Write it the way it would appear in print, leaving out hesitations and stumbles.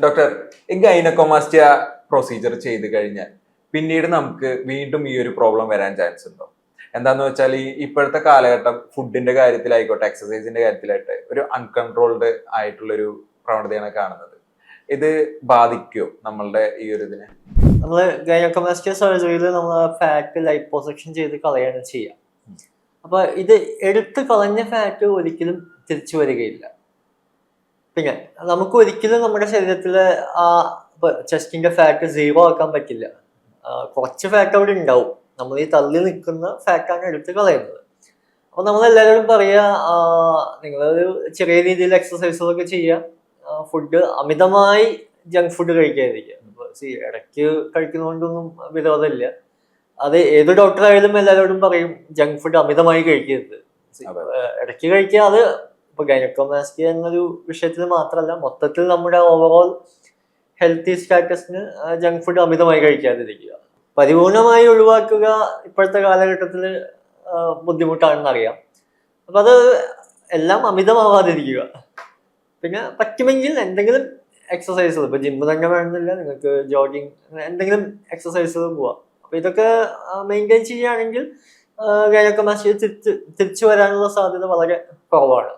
Doctor, ഈ gynaecomastia procedure ചെയ്ത് കഴിഞ്ഞാൽ പിന്നീട് നമുക്ക് വീണ്ടും ഈ ഒരു പ്രോബ്ലം വരാൻ ചാൻസ് ഉണ്ടോ? എന്താന്ന് വെച്ചാൽ ഈ ഇപ്പോഴത്തെ കാലഘട്ടം ഫുഡിന്റെ കാര്യത്തിലായിക്കോട്ടെ, എക്സസൈസിന്റെ കാര്യത്തിലായിട്ട് ഒരു അൺകൺട്രോൾഡ് ആയിട്ടുള്ളൊരു പ്രവണതയാണ് കാണുന്നത്. ഇത് ബാധിക്കുമോ നമ്മളുടെ ഈ ഒരു ഇതിനെ? നമ്മള് ഗൈനക്കോമാസ്റ്റിയ സർജറിയിൽ നമ്മൾ ഫാറ്റ് ലൈപ്പോസക്ഷൻ ചെയ്ത് കളയാണ് ചെയ്യുക. അപ്പൊ ഇത് എടുത്ത് കളഞ്ഞ ഫാറ്റ് ഒരിക്കലും തിരിച്ചു വരികയില്ല. പിന്നെ നമുക്ക് ഒരിക്കലും നമ്മുടെ ശരീരത്തില് ആ ചെസ്റ്റിന്റെ ഫാറ്റ് സീറോ ആക്കാൻ പറ്റില്ല. കുറച്ച് ഫാറ്റ് അവിടെ ഉണ്ടാവും. നമ്മൾ ഈ തള്ളി നിൽക്കുന്ന ഫാറ്റാണ് എടുത്ത് കളയുന്നത്. അപ്പൊ നമ്മളെല്ലാവരും പറയാ, നിങ്ങളൊരു ചെറിയ രീതിയിൽ എക്സസൈസുകളൊക്കെ ചെയ്യുക, ഫുഡ് അമിതമായി ജങ്ക് ഫുഡ് കഴിക്കാതിരിക്കുക. ഇടയ്ക്ക് കഴിക്കുന്നതുകൊണ്ടൊന്നും വിരോധമില്ല. അത് ഏത് ഡോക്ടറായാലും എല്ലാവരോടും പറയും ജങ്ക് ഫുഡ് അമിതമായി കഴിക്കരുത്. ഇടയ്ക്ക് കഴിക്കുക. അത് ഇപ്പൊ ഗൈനക്കോമാസ്റ്റിയ എന്നൊരു വിഷയത്തിൽ മാത്രമല്ല, മൊത്തത്തിൽ നമ്മുടെ ഓവറോൾ ഹെൽത്തി സ്റ്റാറ്റസിന് ജങ്ക് ഫുഡ് അമിതമായി കഴിക്കാതിരിക്കുക. പരിപൂർണമായി ഒഴിവാക്കുക ഇപ്പോഴത്തെ കാലഘട്ടത്തിൽ ബുദ്ധിമുട്ടാണെന്ന് അറിയാം. അപ്പൊ അത് എല്ലാം അമിതമാവാതിരിക്കുക. പിന്നെ പറ്റുമെങ്കിൽ എന്തെങ്കിലും എക്സസൈസുകൾ, ഇപ്പൊ ജിമ്മ് തന്നെ വേണമെന്നില്ല, നിങ്ങൾക്ക് ജോഗിങ് എന്തെങ്കിലും എക്സസൈസുകൾ പോവാം. അപ്പൊ ഇതൊക്കെ മെയിൻറ്റെയിൻ ചെയ്യുകയാണെങ്കിൽ ഗൈനക്കോമാസ്റ്റിയ തിരിച്ചു വരാനുള്ള സാധ്യത വളരെ കുറവാണ്.